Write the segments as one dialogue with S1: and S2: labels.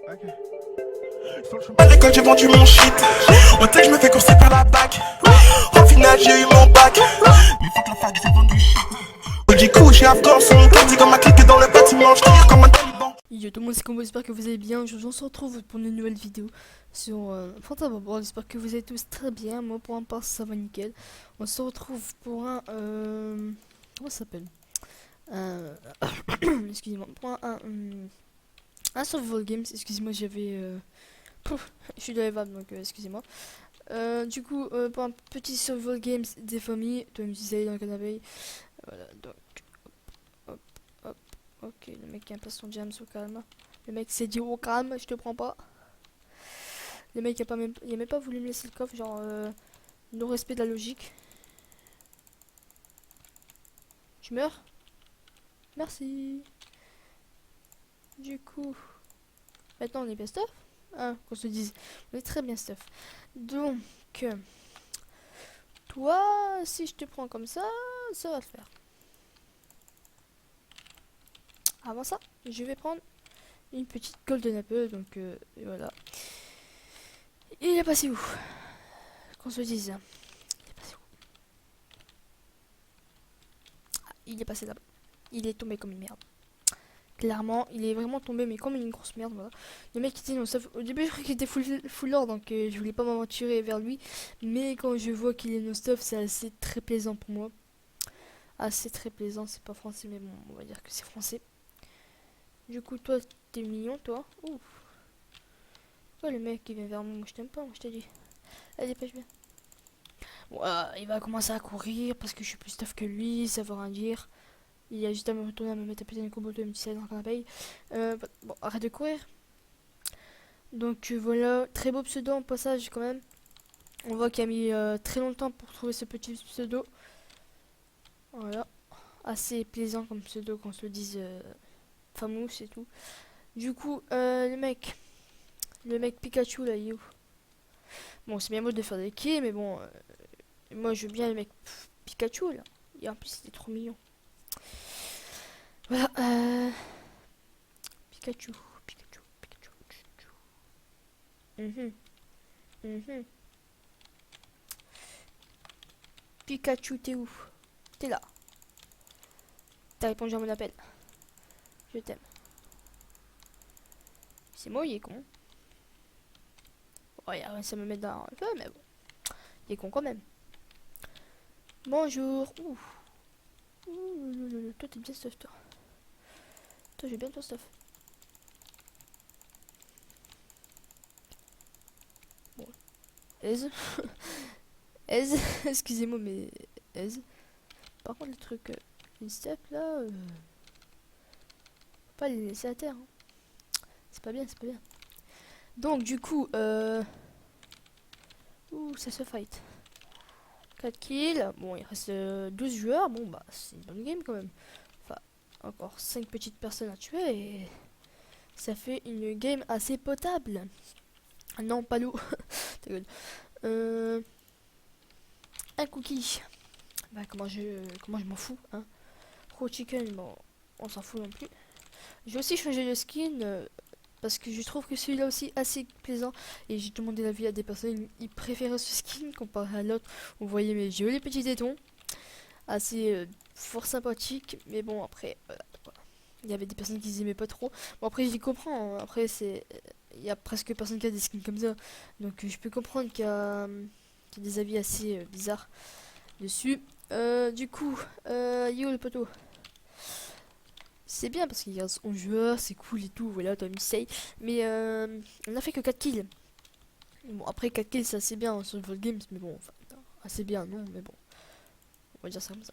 S1: À l'école j'ai vendu mon shit. Au tech je me fais courser par la bac. Au final j'ai eu mon bac. Mais fuck la fac j'ai vendu shit. Du coup j'ai hardcore son dit comme ma clique dans le bâtiment. Je tire comme un taliban.
S2: Yo tout le monde, c'est Combo, j'espère que vous allez bien. Aujourd'hui on se retrouve pour une nouvelle vidéo sur Fanta Bobble. J'espère que vous allez tous très bien. Moi pour un part ça va nickel. On se retrouve pour un comment ça s'appelle excusez-moi, pour un survival games. Excusez-moi, j'avais je suis dans les vapes donc excusez-moi. Du coup pour un petit survival games des familles, toi me disais dans le canapé. Voilà, donc hop hop. Ok, le mec qui a pas son jam au calme. Le mec s'est dit au calme, je te prends pas. Le mec il a même pas voulu me laisser le coffre, genre non respect de la logique. Tu meurs? Merci. Du coup, maintenant on est bien stuff. Hein, qu'on se dise, on est très bien stuff. Donc, toi, si je te prends comme ça va le faire. Avant ça, je vais prendre une petite golden apple, donc voilà. Il est passé où? Qu'on se dise. Il est passé où? Il est passé là-bas. Il est tombé comme une merde. Clairement, il est vraiment tombé, mais comme une grosse merde. Voilà. Le mec était non, au début, je croyais qu'il était full lore, donc je voulais pas m'aventurer vers lui. Mais quand je vois qu'il est no stuff, c'est assez très plaisant pour moi. Assez très plaisant, c'est pas français, mais bon, on va dire que c'est français. Du coup, toi, t'es mignon, toi. Ouf. Oh, le mec qui vient vers moi, moi je t'aime pas, moi je t'ai dit. Allez, dépêche bien. Bon, il va commencer à courir parce que je suis plus stuff que lui, ça veut rien dire. Il a juste à me retourner à me mettre à péter une combo de M17 dans le canapé. Bon, arrête de courir. Donc voilà, très beau pseudo en passage quand même. On voit qu'il a mis très longtemps pour trouver ce petit pseudo. Voilà, assez plaisant comme pseudo qu'on se le dise famous et tout. Du coup, le mec Pikachu là, il est où? Bon, c'est bien beau de faire des kills, mais bon, moi je veux bien le mec Pikachu là. Et en plus, c'était trop mignon. Voilà, Pikachu, Pikachu, Pikachu. Mhm, mhm. Pikachu, t'es où? T'es là. T'as répondu à mon appel. Je t'aime. C'est moi, il est con. Ouais, ça me met dans un peu, mais bon. Il est con quand même. Bonjour. Ouh. Ouh, toi, t'es bien stuff, toi. Toi, j'ai bien ton stuff. Bon. Aise. Aise. Excusez-moi, mais aise. Par contre, le truc, les steps là, faut pas les laisser à terre. Hein. C'est pas bien, c'est pas bien. Donc, du coup, ouh, ça se fight. 4 kills. Bon, il reste 12 joueurs. Bon, bah, c'est une bonne game quand même. Enfin, encore 5 petites personnes à tuer et ça fait une game assez potable. Ah non, pas l'eau. Un cookie. Bah, comment je m'en fous, hein. Raw chicken, bon, on s'en fout non plus. J'ai aussi changé de skin parce que je trouve que celui-là aussi assez plaisant. Et j'ai demandé l'avis à des personnes, ils préféraient ce skin comparé à l'autre. Vous voyez mes jolis petits tétons. Assez fort sympathique. Mais bon, après, voilà. Il y avait des personnes qui les aimaient pas trop. Bon, après, j'y comprends. Hein. Après, c'est. Il y a presque personne qui a des skins comme ça. Donc, je peux comprendre qu'il y a des avis assez bizarres dessus. Du coup, yo le poteau. C'est bien parce qu'il y a 11 joueurs, c'est cool et tout. Voilà, Tom say. Mais on a fait que 4 kills. Bon, après 4 kills, c'est assez bien sur le games. Mais bon, enfin, assez bien, non, mais bon. On va dire ça comme ça.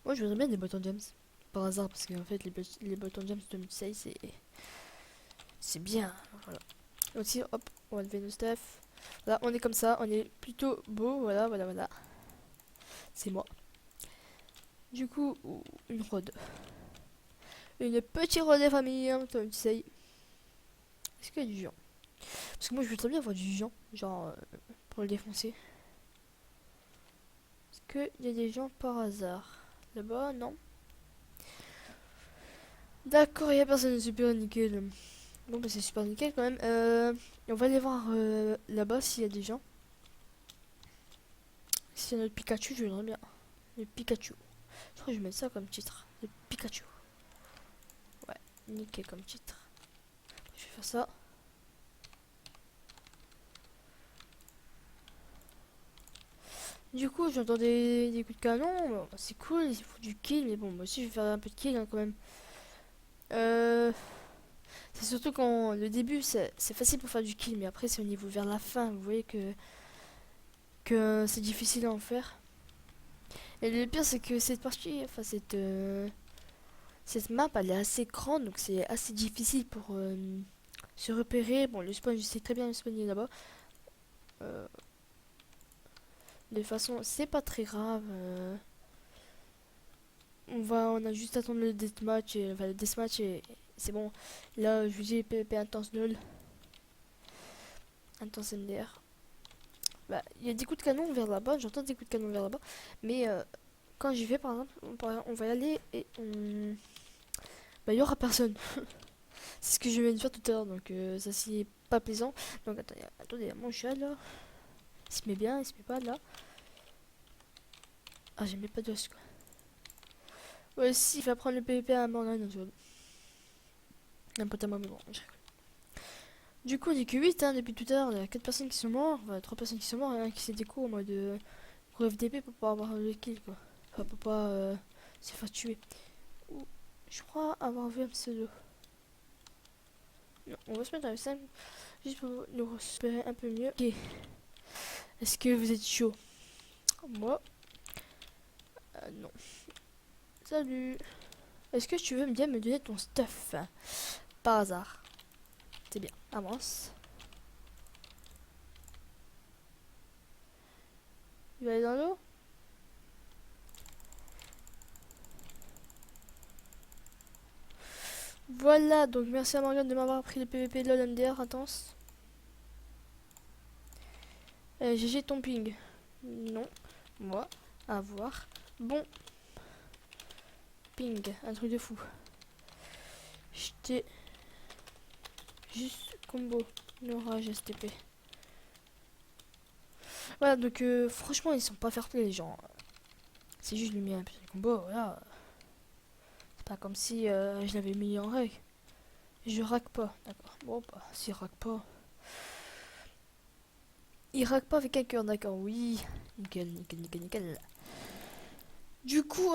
S2: Moi, je voudrais bien des button gems. Par hasard, parce qu'en fait, les button gems de Mitsei, c'est bien. Voilà. Aussi, hop, on va lever nos stuff. Voilà, on est comme ça, on est plutôt beau. Voilà, voilà, voilà. C'est moi. Du coup, une rod. Une petite rod des familles, hein, comme Mitsei. Est-ce qu'il y a du géant? Parce que moi, je veux très bien avoir du géant, genre, pour le défoncer. Est-ce qu'il y a des gens par hasard? Là-bas, non. D'accord, il y a personne, super nickel. Bon, bah c'est super nickel quand même. On va aller voir là-bas s'il y a des gens. Si y a notre Pikachu, je voudrais bien. Le Pikachu. Je crois que je vais mettre ça comme titre. Le Pikachu. Ouais, nickel comme titre. Je vais faire ça. Du coup, j'entends des coups de canon. Bon, bah, c'est cool, il faut du kill. Mais bon, moi aussi, je vais faire un peu de kill hein, quand même. C'est surtout quand le début, c'est facile pour faire du kill. Mais après, c'est au niveau vers la fin. Vous voyez que c'est difficile à en faire. Et le pire, c'est que cette partie, enfin, cette map, elle est assez grande. Donc, c'est assez difficile pour se repérer. Bon, le spawn, je sais très bien le spawn il est là-bas. Euh, de toute façon, c'est pas très grave. On a juste à attendre le deathmatch. Enfin, le deathmatch, et c'est bon. Là, je vous dis PvP intense null. Intense MDR. Bah, il y a des coups de canon vers là-bas. J'entends des coups de canon vers là-bas. Mais quand j'y vais, par exemple, on va y aller et on. Bah, il y aura personne. C'est ce que je viens de faire tout à l'heure. Donc, ça, c'est pas plaisant. Donc, attendez, mon chat là. Il se met bien, il se met pas là. Ah, j'aimais pas d'os quoi. Ouais, si, il va prendre le PvP à Morgane. N'importe moi, mais bon, je rigole. Du coup, on dit que 8 hein, depuis tout à l'heure. Il y a 4 personnes qui sont mortes. Enfin, 3 personnes qui sont mortes et un qui s'est déco en mode gros FDP pour pas avoir le kill quoi. Enfin, pour pas se faire tuer. Ou, je crois avoir vu un pseudo. Non, on va se mettre avec 5 juste pour nous repérer un peu mieux. Ok. Est-ce que vous êtes chaud? Moi, non. Salut. Est-ce que tu veux bien me donner ton stuff? Par hasard. C'est bien. Avance. Il va aller dans l'eau? Voilà, donc merci à Morgane de m'avoir pris le PVP de LoL MDR intense. GG ton ping. Non. Moi. À voir. Bon. Ping. Un truc de fou. J'étais juste combo. L'orage STP. Voilà, donc franchement, ils sont pas fair-play les gens. C'est juste lui mis un petit combo, voilà. C'est pas comme si je l'avais mis en règle. Je rack pas, d'accord. Bon, bah, s'il rack pas. Il rack pas avec un cœur, d'accord, oui. Nickel, nickel, nickel, nickel. Du coup,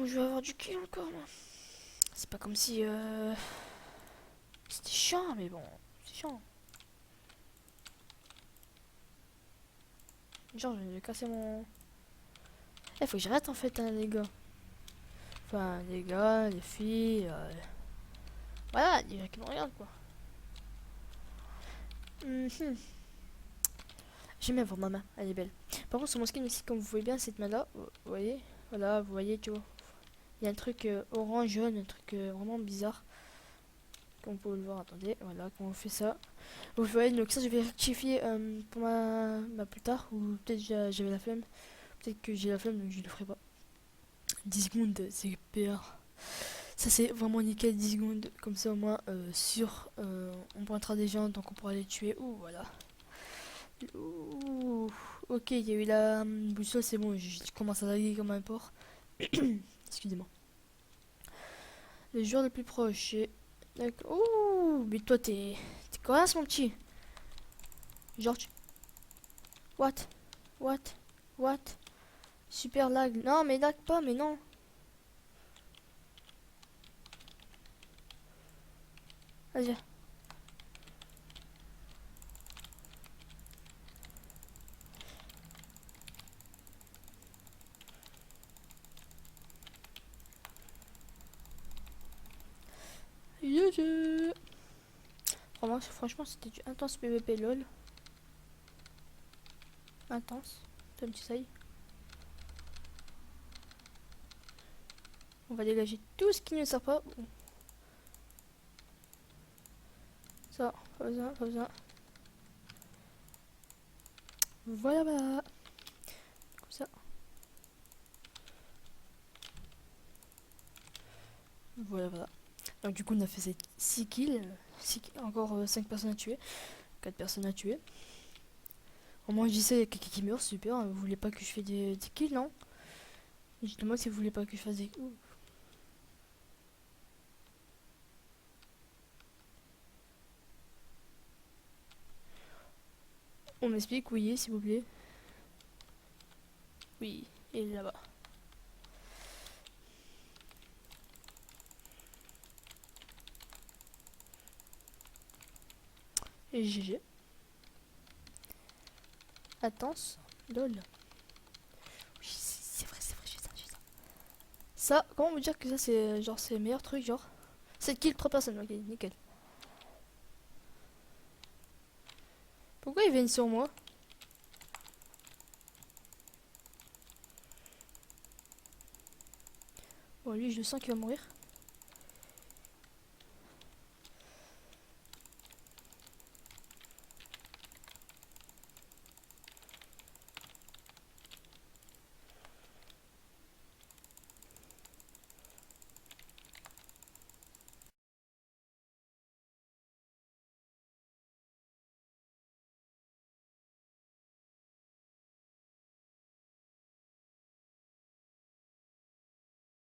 S2: je vais avoir du kill encore, moi. C'est pas comme si. C'était chiant, mais bon, c'est chiant. Genre, je vais casser mon. Faut que j'arrête en fait, hein, les gars. Enfin, les gars, les filles. Voilà, les gens qui me regardent, quoi. J'aime bien voir ma main, elle est belle. Par contre, sur mon skin ici, comme vous voyez bien, cette main là, vous voyez, voilà, vous voyez, tu vois. Il y a un truc orange, jaune, un truc vraiment bizarre. Comme vous pouvez le voir, attendez, voilà, quand on fait ça. Vous voyez, donc ça, je vais rectifier pour ma plus tard, ou peut-être j'avais la flemme. Peut-être que j'ai la flemme, donc je le ferai pas. 10 secondes, c'est pire. Ça, c'est vraiment nickel, 10 secondes. Comme ça, au moins, on pointera des gens, donc on pourra les tuer. Ouh, voilà. Ouh, ok, il y a eu la boussole, c'est bon, je commence à laguer comme un porc. Excusez-moi. Le joueur le plus proche, c'est... Ouh, mais toi, t'es quoi, mon petit? Genre, What? What? What? Super lag. Non, mais lag pas, mais non. Vas-y. Youhou. Franchement, c'était du intense PVP LOL. Intense. Comme tu sais. On va dégager tout ce qui ne sert pas. Ça, pas besoin, pas besoin. Voilà, voilà. Comme ça. Voilà, voilà. Donc du coup on a fait 6 kills, encore 5 personnes à tuer, 4 personnes à tuer. Au moins je dis ça, il y a quelqu'un qui meurt, super, vous voulez pas que je fasse des kills, non? Dites-moi si vous voulez pas que je fasse des... Ouh. On m'explique où il est, s'il vous plaît. Oui, il est là-bas. Et GG. Attention, lol. Oui, c'est vrai, je fais ça. Ça, comment vous dire que ça c'est genre c'est le meilleur truc, genre 7 kills, 3 personnes, ok, nickel. Pourquoi ils viennent sur moi? Bon, lui je le sens qu'il va mourir.